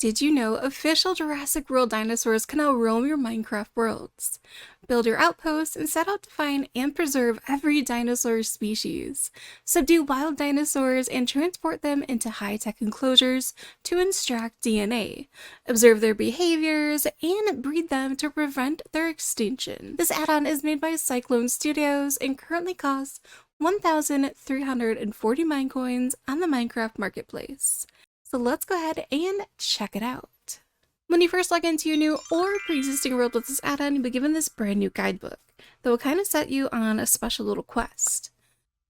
Did you know official Jurassic World dinosaurs can now roam your Minecraft worlds? Build your outposts and set out to find and preserve every dinosaur species. Subdue wild dinosaurs and transport them into high-tech enclosures to extract DNA. Observe their behaviors and breed them to prevent their extinction. This add-on is made by Syclone Studios and currently costs 1,340 Minecoins on the Minecraft Marketplace. So let's go ahead and check it out. When you first log into your new or pre-existing world with this add-on, you'll be given this brand new guidebook that will kind of set you on a special little quest.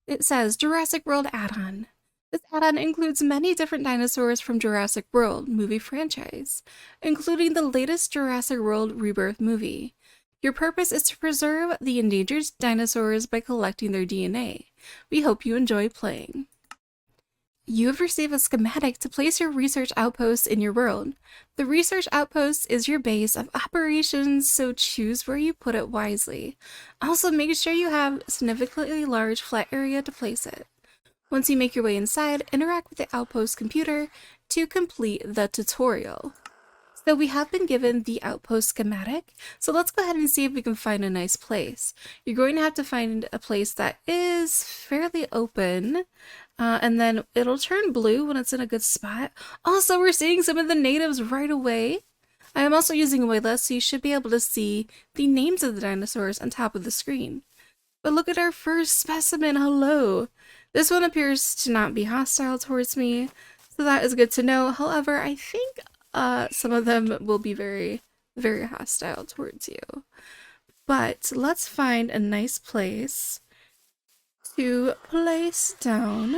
It says Jurassic World add-on. This add-on includes many different dinosaurs from Jurassic World movie franchise, including the latest Jurassic World Rebirth movie. Your purpose is to preserve the endangered dinosaurs by collecting their DNA. We hope you enjoy playing. You have received a schematic to place your research outpost in your world. The research outpost is your base of operations, so choose where you put it wisely. Also, make sure you have a significantly large flat area to place it. Once you make your way inside, interact with the outpost computer to complete the tutorial. So we have been given the outpost schematic, so let's go ahead and see if we can find a nice place. You're going to have to find a place that is fairly open, and then it'll turn blue when it's in a good spot. Also, we're seeing some of the natives right away. I am also using a whitelist, so you should be able to see the names of the dinosaurs on top of the screen. But look at our first specimen, hello! This one appears to not be hostile towards me, so that is good to know. However, I think some of them will be very, very hostile towards you. But let's find a nice place to place down.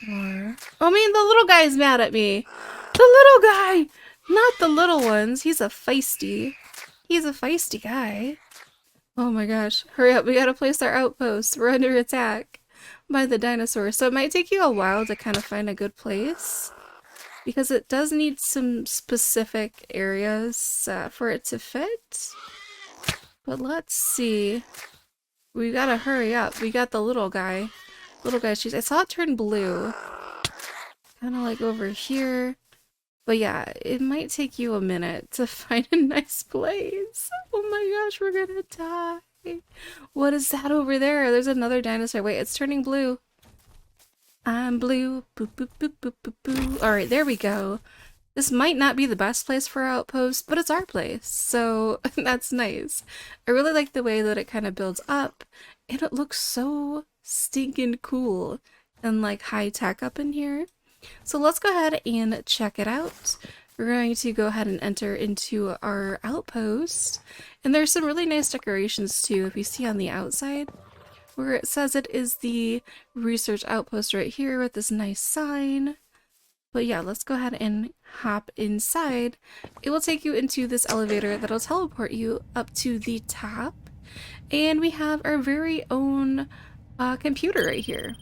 Or, oh man, the little guy's mad at me. The little guy, not the little ones. He's a feisty guy. Oh my gosh, hurry up, we gotta place our outpost. We're under attack by the dinosaurs. So it might take you a while to kind of find a good place, because it does need some specific areas for it to fit. But let's see. We gotta hurry up. We got the little guy. Little guy's cheese. I saw it turn blue. Kind of like over here. But yeah, it might take you a minute to find a nice place. Oh my gosh, we're gonna die. What is that over there? There's another dinosaur. Wait, it's turning blue. I'm blue. Boop, boop, boop, boop, boop, boop. Alright, there we go. This might not be the best place for our outpost, but it's our place, so that's nice. I really like the way that it kind of builds up, and it looks so stinking cool and like high tech up in here. So let's go ahead and check it out. We're going to go ahead and enter into our outpost, and there's some really nice decorations too, if you see on the outside, where it says it is the research outpost right here with this nice sign. But yeah, let's go ahead and hop inside. It will take you into this elevator that'll teleport you up to the top. And we have our very own computer right here.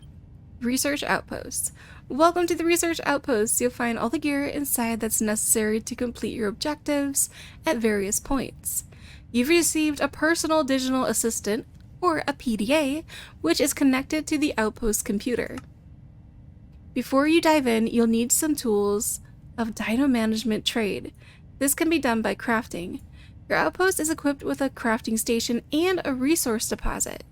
Research Outpost. Welcome to the Research Outpost. You'll find all the gear inside that's necessary to complete your objectives at various points. You've received a personal digital assistant, or a PDA, which is connected to the Outpost computer. Before you dive in, you'll need some tools of Dino management trade. This can be done by crafting. Your outpost is equipped with a crafting station and a resource deposit.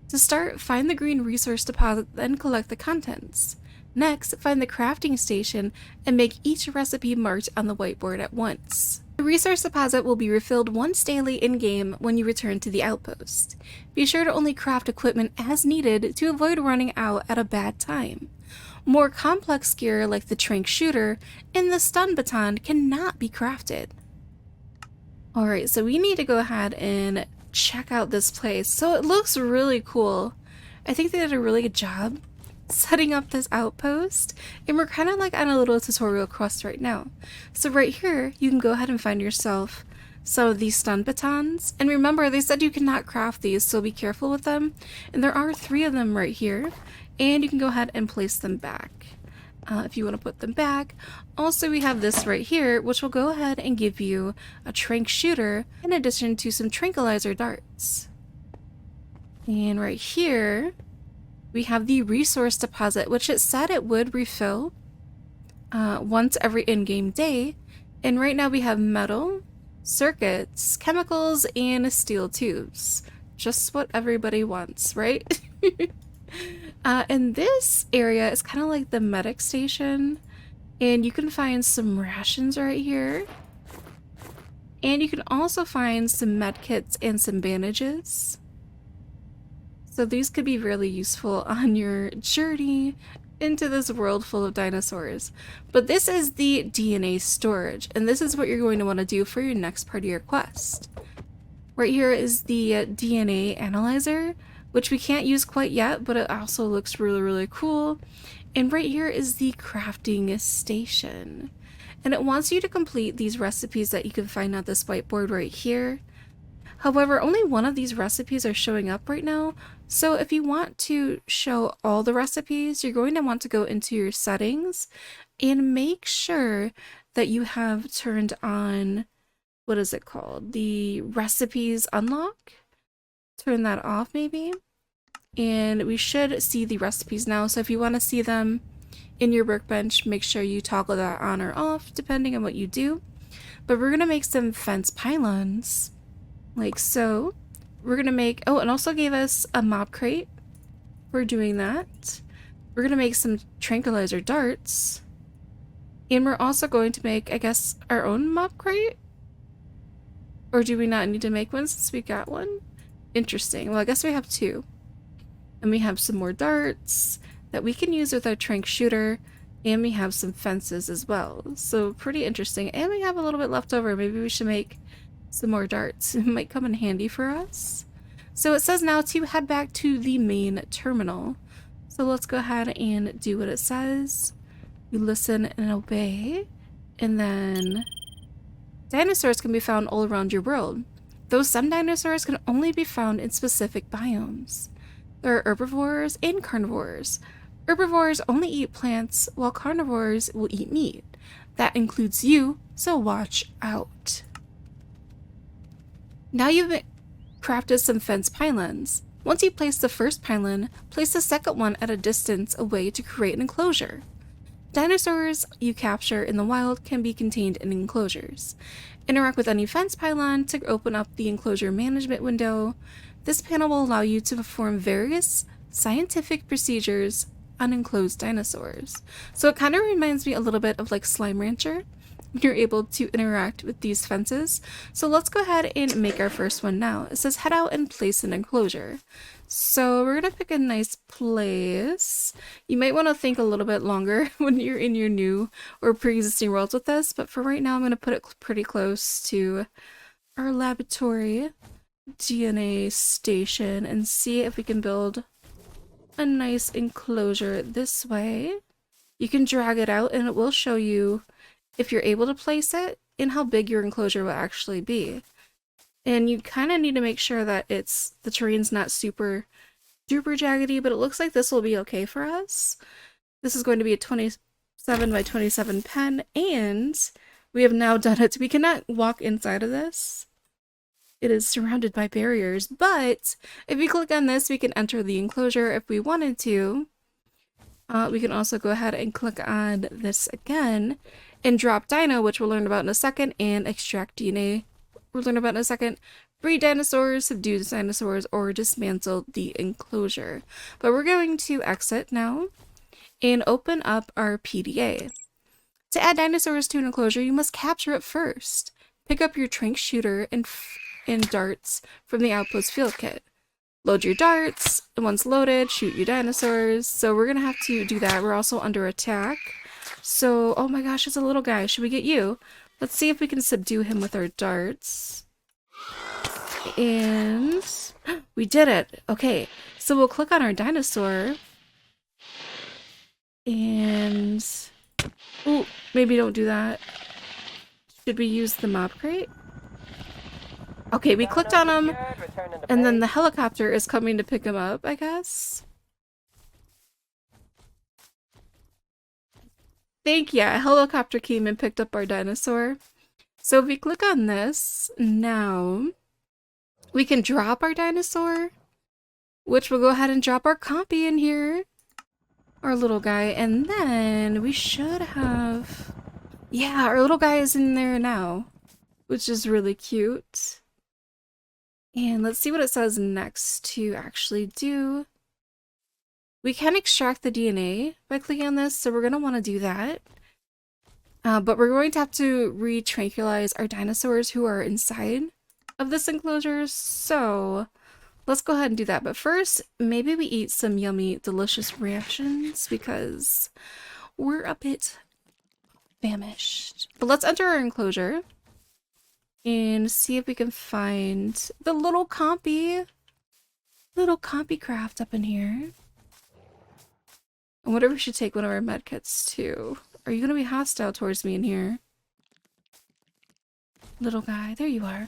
To start, find the green resource deposit, then collect the contents. Next, find the crafting station and make each recipe marked on the whiteboard at once. The resource deposit will be refilled once daily in-game when you return to the outpost. Be sure to only craft equipment as needed to avoid running out at a bad time. More complex gear like the trank shooter and the stun baton cannot be crafted. Alright, so we need to go ahead and check out this place. So it looks really cool. I think they did a really good job setting up this outpost, and we're kind of like on a little tutorial quest right now. So right here, you can go ahead and find yourself some of these stun batons. And remember, they said you cannot craft these, so be careful with them. And there are 3 of them right here. And you can go ahead and place them back if you want to put them back. Also, we have this right here, which will go ahead and give you a trank shooter in addition to some tranquilizer darts. And right here, we have the resource deposit, which it said it would refill. once every in-game day. And right now we have metal, circuits, chemicals, and steel tubes. Just what everybody wants, right? And this area is kind of like the medic station. And you can find some rations right here. And you can also find some med kits and some bandages. So these could be really useful on your journey into this world full of dinosaurs. But this is the DNA storage, and this is what you're going to want to do for your next part of your quest. Right here is the DNA analyzer, which we can't use quite yet, but it also looks really, really cool. And right here is the crafting station. And it wants you to complete these recipes that you can find on this whiteboard right here. However, only one of these recipes are showing up right now. So if you want to show all the recipes, you're going to want to go into your settings and make sure that you have turned on, what is it called? The recipes unlock. Turn that off maybe. And we should see the recipes now. So if you want to see them in your workbench, make sure you toggle that on or off depending on what you do. But we're going to make some fence pylons like so. We're going to make, oh, and also gave us a mob crate for doing that. We're going to make some tranquilizer darts. And we're also going to make, I guess, our own mob crate? Or do we not need to make one since we got one? Interesting. Well, I guess we have two. And we have some more darts that we can use with our tranq shooter, and we have some fences as well. So pretty interesting. And we have a little bit left over. Maybe we should make some more darts. It might come in handy for us. So it says now to head back to the main terminal. So let's go ahead and do what it says. We listen and obey. And then dinosaurs can be found all around your world, though some dinosaurs can only be found in specific biomes. There are herbivores and carnivores. Herbivores only eat plants, while carnivores will eat meat. That includes you, so watch out. Now you've crafted some fence pylons. Once you place the first pylon, place the second one at a distance away to create an enclosure. Dinosaurs you capture in the wild can be contained in enclosures. Interact with any fence pylon to open up the enclosure management window. This panel will allow you to perform various scientific procedures on enclosed dinosaurs. So it kind of reminds me a little bit of like Slime Rancher. You're able to interact with these fences. So let's go ahead and make our first one now. It says head out and place an enclosure. So we're gonna pick a nice place. You might want to think a little bit longer when you're in your new or pre-existing worlds with this, but for right now I'm gonna put it pretty close to our laboratory DNA station and see if we can build a nice enclosure this way. You can drag it out and it will show you if you're able to place it and how big your enclosure will actually be. And you kind of need to make sure that the terrain's not super duper jaggedy, but it looks like this will be okay for us. This is going to be a 27 by 27 pen, and we have now done it. We cannot walk inside of this. It is surrounded by barriers, but if you click on this, we can enter the enclosure if we wanted to. We can also go ahead and click on this again and drop Dino, which we'll learn about in a second, and extract DNA. We'll learn about in a second. Breed dinosaurs, subdue dinosaurs, or dismantle the enclosure. But we're going to exit now and open up our PDA. To add dinosaurs to an enclosure, you must capture it first. Pick up your tranq shooter and darts from the outpost field kit. Load your darts, and once loaded, shoot your dinosaurs. So we're gonna have to do that. We're also under attack. So, oh my gosh, it's a little guy. Should we get you? Let's see if we can subdue him with our darts. And we did it. Okay, so we'll click on our dinosaur. And, oh, maybe don't do that. Should we use the mob crate? Okay, we clicked on him, and then the helicopter is coming to pick him up, I guess. Thank you. A helicopter came and picked up our dinosaur. So if we click on this, now we can drop our dinosaur, which will go ahead and drop our copy in here. our little guy, and then we should have... Yeah, our little guy is in there now, which is really cute. And let's see what it says next to actually do. We can extract the DNA by clicking on this, so we're going to want to do that. But we're going to have to re-tranquilize our dinosaurs who are inside of this enclosure, so let's go ahead and do that. But first, maybe we eat some yummy, delicious rations because we're a bit famished. But let's enter our enclosure and see if we can find the little compy craft up in here. I wonder if we should take one of our medkits too. Are you gonna be hostile towards me in here? Little guy, there you are.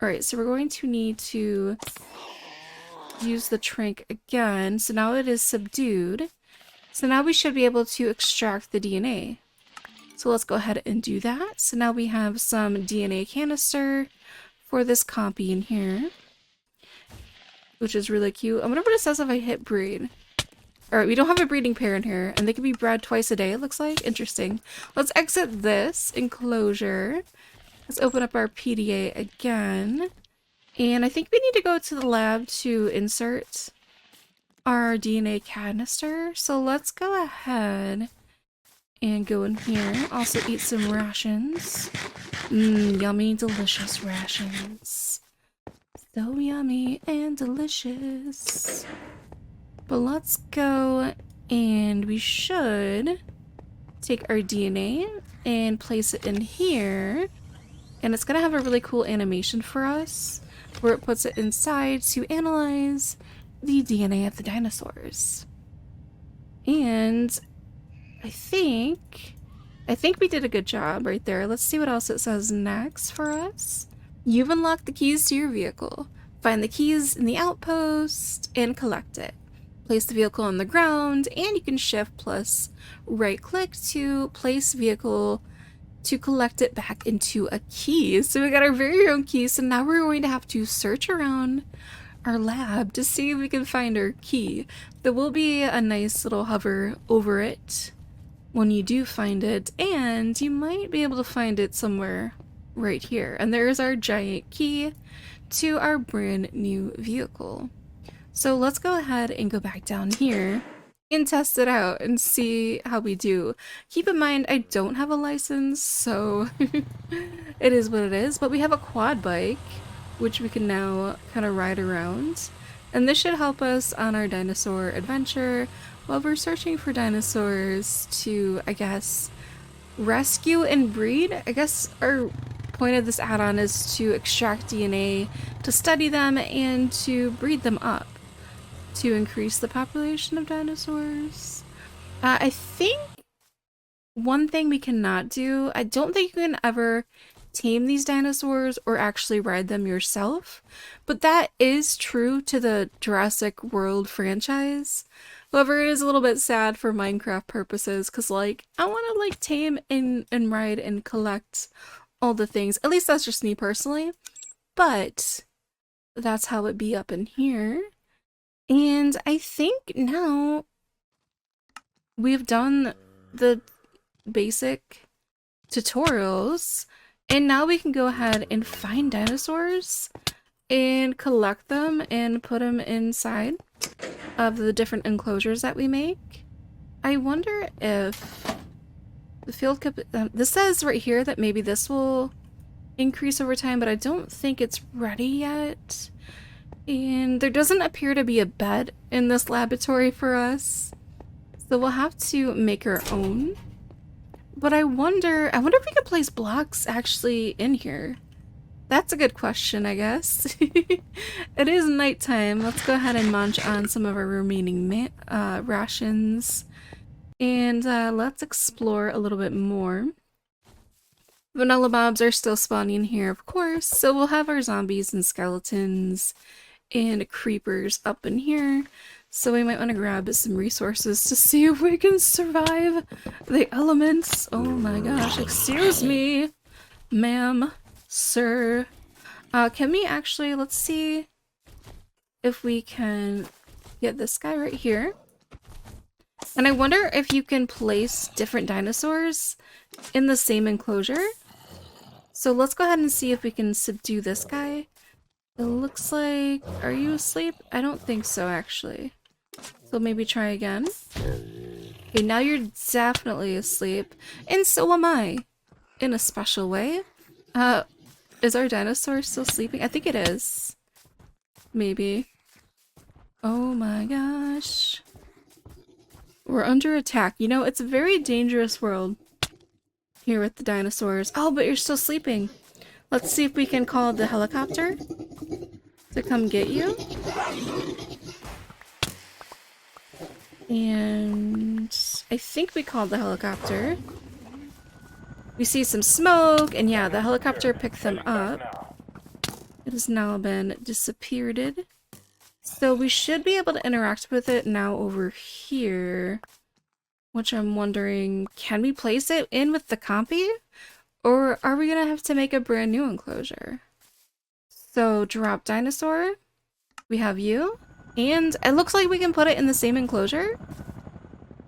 Alright, so we're going to need to use the trank again. So now it is subdued. So now we should be able to extract the DNA. So let's go ahead and do that. So now we have some DNA canister for this compy in here, which is really cute. I wonder what it says if I hit breed. Alright, we don't have a breeding pair in here, and they can be bred twice a day, it looks like. Interesting. Let's exit this enclosure. Let's open up our PDA again. And I think we need to go to the lab to insert our DNA canister. So let's go ahead and go in here. Also eat some rations. Yummy, delicious rations. So yummy and delicious. But let's go, and we should take our DNA and place it in here. And it's gonna have a really cool animation for us where it puts it inside to analyze the DNA of the dinosaurs. And I think we did a good job right there. Let's see what else it says next for us. You've unlocked the keys to your vehicle. Find the keys in the outpost and collect it. Place the vehicle on the ground, and you can shift plus right click to place vehicle to collect it back into a key. So we got our very own key, so now we're going to have to search around our lab to see if we can find our key. There will be a nice little hover over it when you do find it, and you might be able to find it somewhere right here. And there's our giant key to our brand new vehicle. So let's go ahead and go back down here and test it out and see how we do. Keep in mind, I don't have a license, so it is what it is, but we have a quad bike, which we can now kind of ride around. And this should help us on our dinosaur adventure while we're searching for dinosaurs to, I guess, rescue and breed. I guess our point of this add-on is to extract DNA, to study them, and to breed them up to increase the population of dinosaurs. I think one thing we cannot do, I don't think you can ever tame these dinosaurs or actually ride them yourself, but that is true to the Jurassic World franchise. However, it is a little bit sad for Minecraft purposes because, like, I want to, like, tame and ride and collect all the things. At least that's just me personally, but that's how it be up in here. And I think now we've done the basic tutorials, and now we can go ahead and find dinosaurs and collect them and put them inside of the different enclosures that we make. I wonder if the field this says right here that maybe this will increase over time, but I don't think it's ready yet. And there doesn't appear to be a bed in this laboratory for us, so we'll have to make our own. But I wonder if we could place blocks actually in here. That's a good question, I guess. It is nighttime. Let's go ahead and munch on some of our remaining rations, and let's explore a little bit more. Vanilla mobs are still spawning here, of course, so we'll have our zombies and skeletons and creepers up in here, so we might want to grab some resources to see if we can survive the elements. Oh my gosh, excuse me, ma'am, sir. Can we actually, let's see if we can get this guy right here. And I wonder if you can place different dinosaurs in the same enclosure. So let's go ahead and see if we can subdue this guy. It looks like... Are you asleep? I don't think so, actually. So maybe try again. Okay, now you're definitely asleep. And so am I. In a special way. Is our dinosaur still sleeping? I think it is. Maybe. Oh my gosh. We're under attack. You know, it's a very dangerous world here with the dinosaurs. Oh, but you're still sleeping. Let's see if we can call the helicopter to come get you. And I think we called the helicopter. We see some smoke, and yeah, the helicopter picked them up. It has now been disappeared. So we should be able to interact with it now over here. Which I'm wondering, can we place it in with the compy? Or are we gonna have to make a brand new enclosure? So drop dinosaur. We have you. And it looks like we can put it in the same enclosure.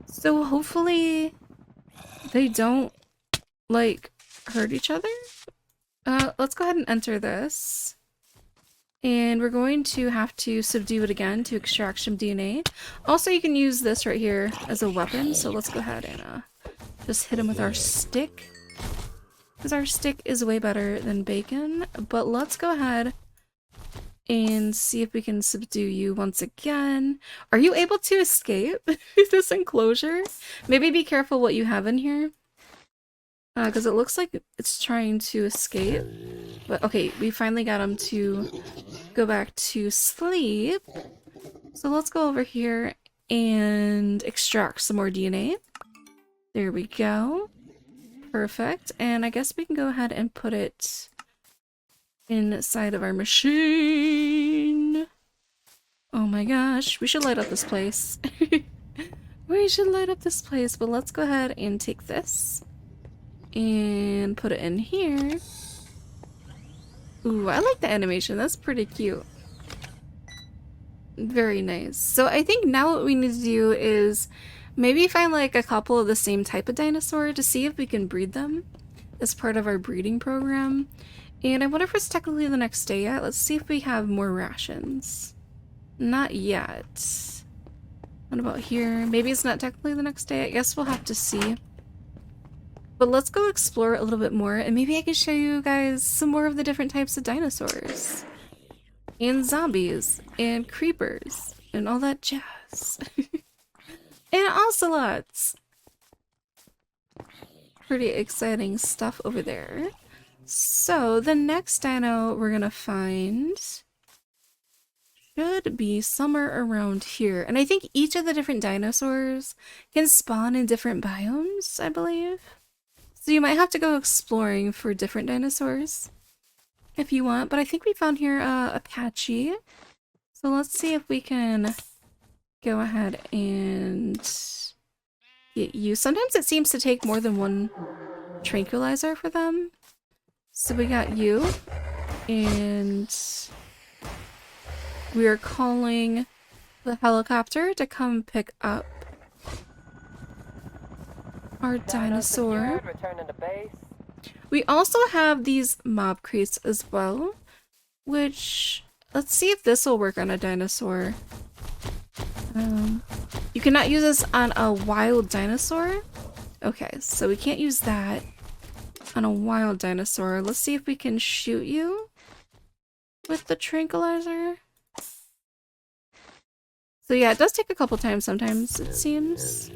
So hopefully they don't, like, hurt each other. Let's go ahead and enter this. And we're going to have to subdue it again to extract some DNA. Also, you can use this right here as a weapon. So let's go ahead and just hit him with our stick. Because our stick is way better than bacon. But let's go ahead and see if we can subdue you once again. Are you able to escape this enclosure? Maybe be careful what you have in here. Because it looks like it's trying to escape. But okay, we finally got him to go back to sleep. So let's go over here and extract some more DNA. There we go. Perfect. And I guess we can go ahead and put it inside of our machine. Oh my gosh, we should light up this place. We should light up this place, but let's go ahead and take this and put it in here. Ooh, I like the animation. That's pretty cute. Very nice. So I think now what we need to do is maybe find like a couple of the same type of dinosaur to see if we can breed them as part of our breeding program. And I wonder if it's technically the next day yet. Let's see if we have more rations. Not yet. What about here? Maybe it's not technically the next day. I guess we'll have to see. But let's go explore a little bit more, and maybe I can show you guys some more of the different types of dinosaurs. And zombies, and creepers, and all that jazz. And ocelots! Pretty exciting stuff over there. So, the next dino we're gonna find should be somewhere around here. And I think each of the different dinosaurs can spawn in different biomes, I believe. So you might have to go exploring for different dinosaurs if you want, but I think we found here Apache. So let's see if we can go ahead and get you. Sometimes it seems to take more than one tranquilizer for them. So we got you, and we are calling the helicopter to come pick up our dinosaur. We also have these mob crates as well, which, let's see if this will work on a dinosaur. You cannot use this on a wild dinosaur. Okay, so we can't use that on a wild dinosaur. Let's see if we can shoot you with the tranquilizer. So yeah, it does take a couple times sometimes, it seems.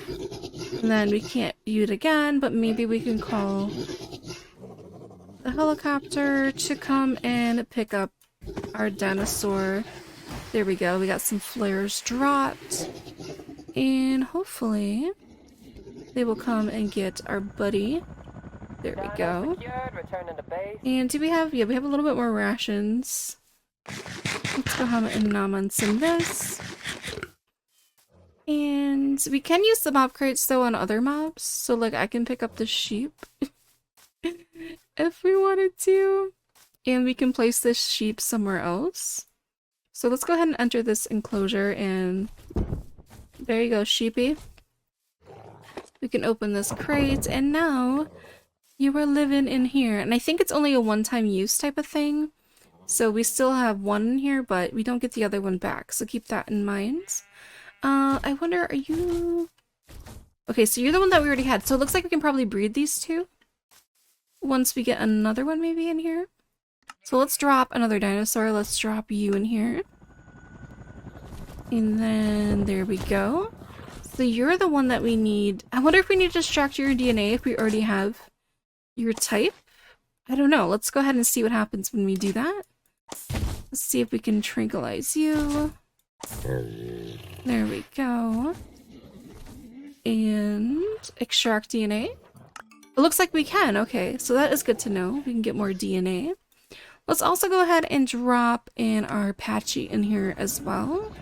And then we can't view it again, but maybe we can call the helicopter to come and pick up our dinosaur. There we go, we got some flares dropped. And hopefully they will come and get our buddy. There we go. And do we have, yeah, we have a little bit more rations. Let's go ahead and nom on some of this. And we can use the mob crates though on other mobs. So like I can pick up the sheep if we wanted to. And we can place this sheep somewhere else. So let's go ahead and enter this enclosure and There you go, sheepy. We can open this crate, and now you are living in here. And I think it's only a one-time use type of thing. So we still have one in here, but we don't get the other one back. So keep that in mind. I wonder, are you... Okay, so you're the one that we already had. So it looks like we can probably breed these two. Once we get another one maybe in here. So let's drop another dinosaur. Let's drop you in here. And then there we go. So you're the one that we need. I wonder if we need to extract your DNA if we already have your type. I don't know. Let's go ahead and see what happens when we do that. Let's see if we can tranquilize you. There we go. And extract DNA. It looks like we can. Okay, so that is good to know. We can get more DNA. Let's also go ahead and drop in our Patchy in here as well.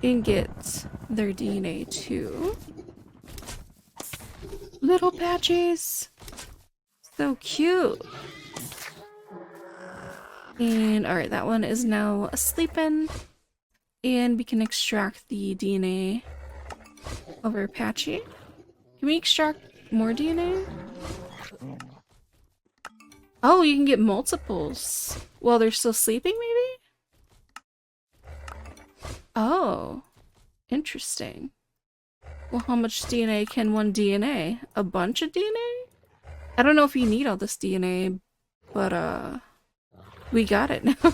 And get their DNA too. Little Patchies. So cute. And alright, that one is now sleeping. And we can extract the DNA of our Patchy. Can we extract more DNA? Oh, you can get multiples while they're still sleeping, maybe? Oh, interesting. Well, how much DNA can one DNA? A bunch of DNA? I don't know if you need all this DNA, but we got it now.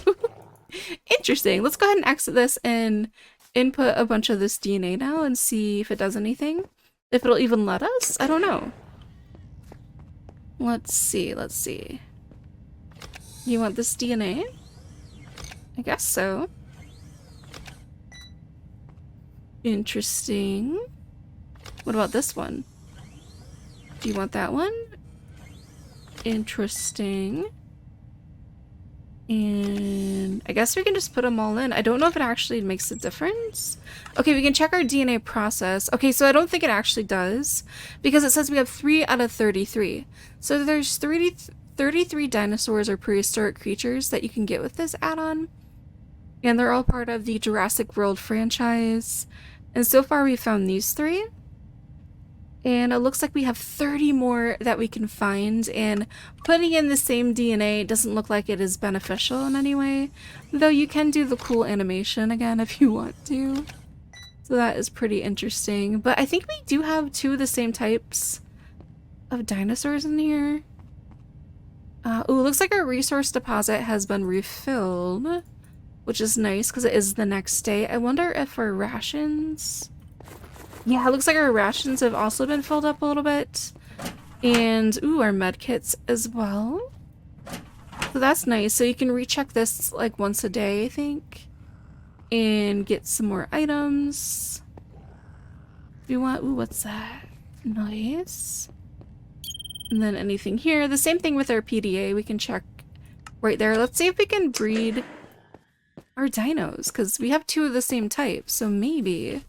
Interesting. Let's go ahead and exit this and input a bunch of this DNA now and see if it does anything. If it'll even let us? I don't know. Let's see, let's see. You want this DNA? I guess so. Interesting. What about this one? Do you want that one? Interesting. And I guess we can just put them all in. I don't know if it actually makes a difference. Okay, we can check our DNA process. Okay, so I don't think it actually does because it says we have 3 out of 33. So there's 33 dinosaurs or prehistoric creatures that you can get with this add-on. And they're all part of the Jurassic World franchise. And so far we've found these 3. And it looks like we have 30 more that we can find, and putting in the same DNA doesn't look like it is beneficial in any way, though you can do the cool animation again if you want to. So that is pretty interesting. But I think we do have 2 of the same types of dinosaurs in here. Ooh, looks like our resource deposit has been refilled, which is nice because it is the next day. I wonder if our rations... Yeah, it looks like our rations have also been filled up a little bit. And, ooh, our med kits as well. So that's nice. So you can recheck this like once a day, I think. And get some more items. Do you want, ooh, what's that? Nice. And then anything here. The same thing with our PDA. We can check right there. Let's see if we can breed our dinos. Because we have 2 of the same type. So maybe...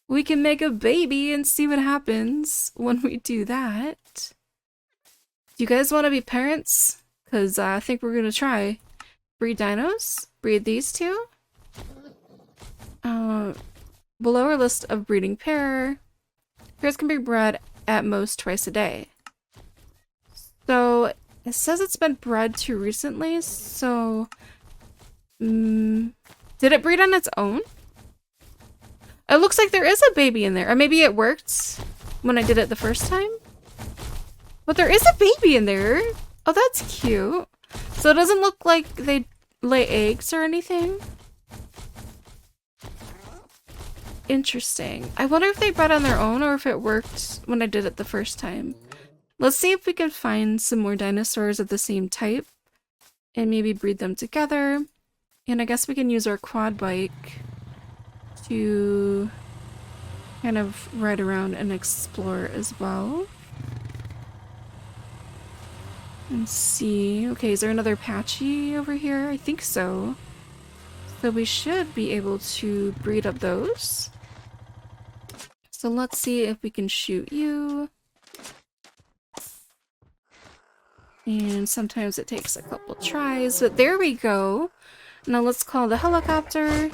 we can make a baby and see what happens when we do that. Do you guys want to be parents? Because I think we're going to try. Breed dinos? Breed these 2? Below our list of breeding pair, pairs can be bred at most twice a day. So it says it's been bred too recently, so... did it breed on its own? It looks like there is a baby in there. Or maybe it worked when I did it the first time. But there is a baby in there. Oh, that's cute. So it doesn't look like they lay eggs or anything. Interesting. I wonder if they bred on their own or if it worked when I did it the first time. Let's see if we can find some more dinosaurs of the same type. And maybe breed them together. And I guess we can use our quad bike to kind of ride around and explore as well. And see. Okay, is there another Patchy over here? I think so. So we should be able to breed up those. So let's see if we can shoot you. And sometimes it takes a couple tries, but there we go. Now let's call the helicopter.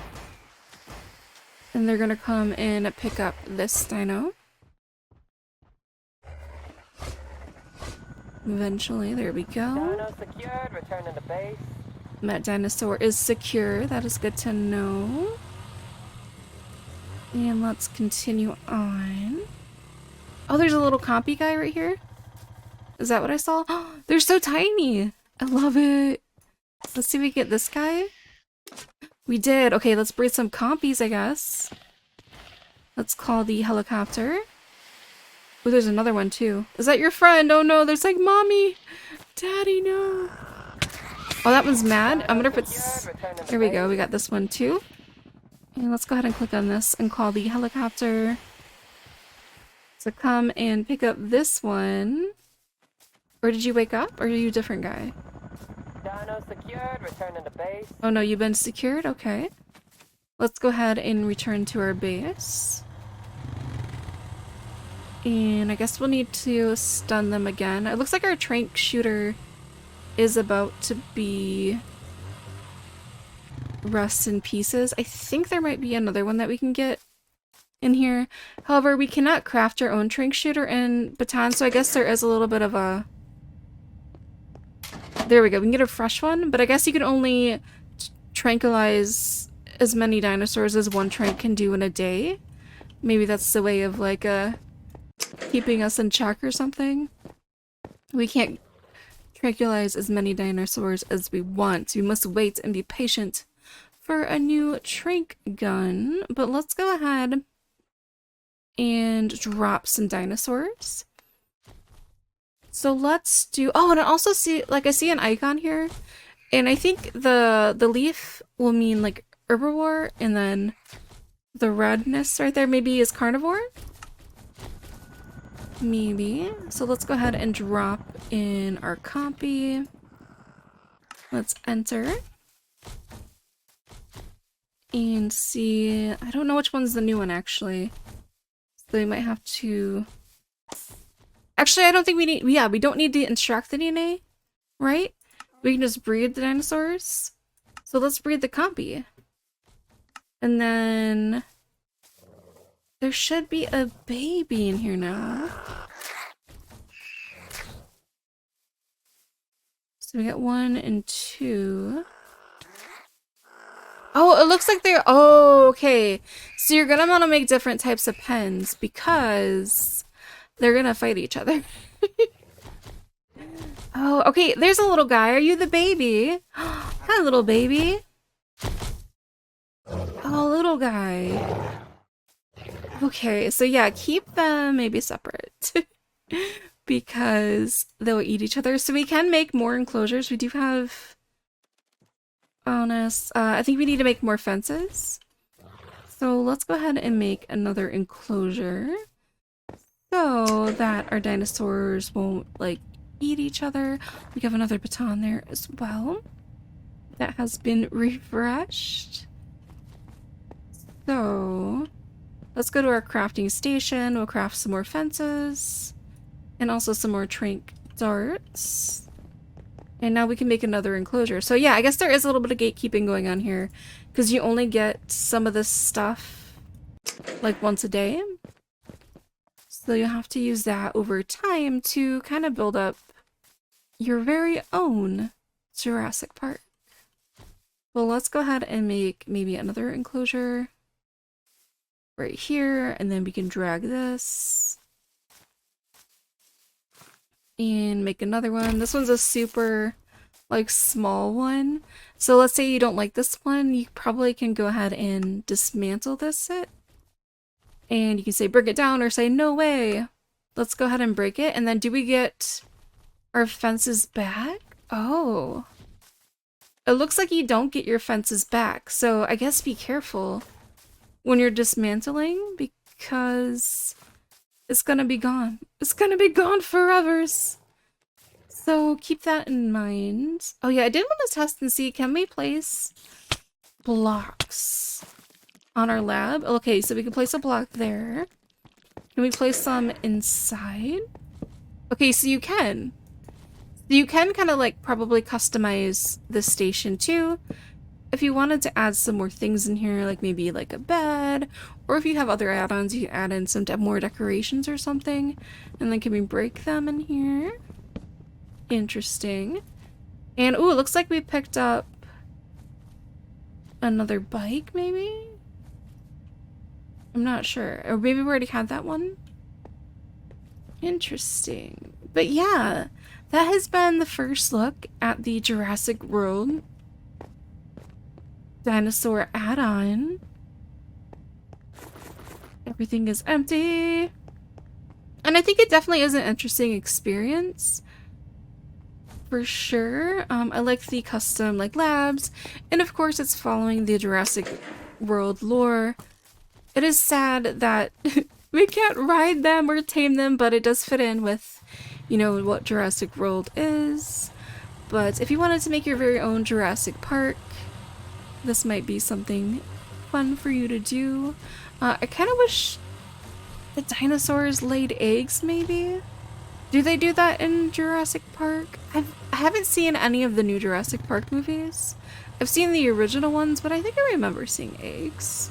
And they're gonna come and pick up this dino. Eventually, there we go. Dino secured, returning to base. That dinosaur is secure. That is good to know. And let's continue on. Oh, there's a little compy guy right here. Is that what I saw? Oh, they're so tiny. I love it. Let's see if we get this guy. We did. Okay, let's breed some compies, I guess. Let's call the helicopter. Oh, there's another one too. Is that your friend? Oh no, there's like mommy. Daddy, no. Oh, that one's mad. I'm gonna put... There we go. We got this one too. And let's go ahead and click on this and call the helicopter to come and pick up this one. Or did you wake up? Or are you a different guy? Dino secured, returning to base. Oh no, you've been secured? Okay. Let's go ahead and return to our base. And I guess we'll need to stun them again. It looks like our trank shooter is about to be rust in pieces. I think there might be another one that we can get in here. However, we cannot craft our own trank shooter in Baton, so I guess there is a little bit of a... There we go, we can get a fresh one, but I guess you can only tranquilize as many dinosaurs as one trank can do in a day. Maybe that's the way of like keeping us in check or something. We can't tranquilize as many dinosaurs as we want. We must wait and be patient for a new trank gun. But let's go ahead and drop some dinosaurs. So let's do... Oh, and I also see, like, I see an icon here. And I think the leaf will mean, like, herbivore. And then the redness right there maybe is carnivore. Maybe. So let's go ahead and drop in our copy. Let's enter. And see... I don't know which one's the new one, actually. So we might have to... Actually, I don't think we need... Yeah, we don't need to instruct the DNA, right? We can just breed the dinosaurs. So let's breed the compy. And then... There should be a baby in here now. So we got 1 and 2. Oh, it looks like they're... Oh, okay. So you're gonna want to make different types of pens because... They're gonna fight each other. Oh, okay, there's a little guy. Are you the baby? Hi, little baby. Oh, little guy. Okay, so yeah, keep them maybe separate. Because they'll eat each other. So we can make more enclosures. We do have... Honest. I think we need to make more fences. So let's go ahead and make another enclosure. So that our dinosaurs won't, like, eat each other. We have another baton there as well. That has been refreshed. So, let's go to our crafting station. We'll craft some more fences. And also some more trank darts. And now we can make another enclosure. So yeah, I guess there is a little bit of gatekeeping going on here. Because you only get some of this stuff, like, once a day. So you'll have to use that over time to kind of build up your very own Jurassic Park. Well, let's go ahead and make maybe another enclosure right here, and then we can drag this and make another one. This one's a super, like, small one. So let's say you don't like this one, you probably can go ahead and dismantle this set. And you can say break it down or say no way. Let's go ahead and break it. And then do we get our fences back? Oh. It looks like you don't get your fences back. So I guess be careful when you're dismantling because it's gonna be gone. It's gonna be gone forever. So keep that in mind. Oh yeah, I did want to test and see, can we place blocks on our lab? Okay, so we can place a block there. Can we place some inside? Okay, so you can. You can kind of like probably customize this station too. if you wanted to add some more things in here, like maybe like a bed, or if you have other add-ons, you can add in some more decorations or something. And then can we break them in here? Interesting. And ooh, it looks like we picked up another bike, maybe? I'm not sure. Or maybe we already had that one? Interesting. But yeah, that has been the first look at the Jurassic World dinosaur add-on. Everything is empty. And I think it definitely is an interesting experience. For sure. I like the custom like labs. And of course it's following the Jurassic World lore. It is sad that we can't ride them or tame them, but it does fit in with, you know, what Jurassic World is. But if you wanted to make your very own Jurassic Park, this might be something fun for you to do. I kind of wish the dinosaurs laid eggs, maybe? Do they do that in Jurassic Park? I haven't seen any of the new Jurassic Park movies. I've seen the original ones, but I think I remember seeing eggs.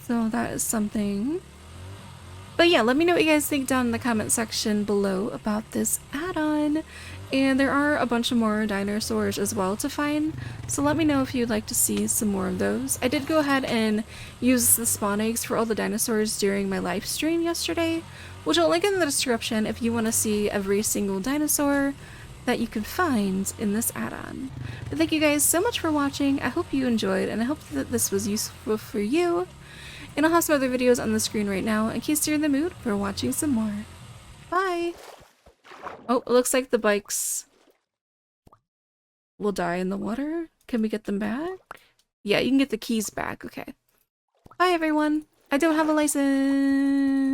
So that is something. But yeah, let me know what you guys think down in the comment section below about this add-on. And there are a bunch of more dinosaurs as well to find, so let me know if you'd like to see some more of those. I did go ahead and use the spawn eggs for all the dinosaurs during my live stream yesterday, which I'll link in the description if you want to see every single dinosaur that you can find in this add-on. But thank you guys so much for watching. I hope you enjoyed, and I hope that this was useful for you. And I'll have some other videos on the screen right now in case you're in the mood for watching some more. Bye! Oh, it looks like the bikes will die in the water. Can we get them back? Yeah, you can get the keys back. Okay. Bye, everyone. I don't have a license.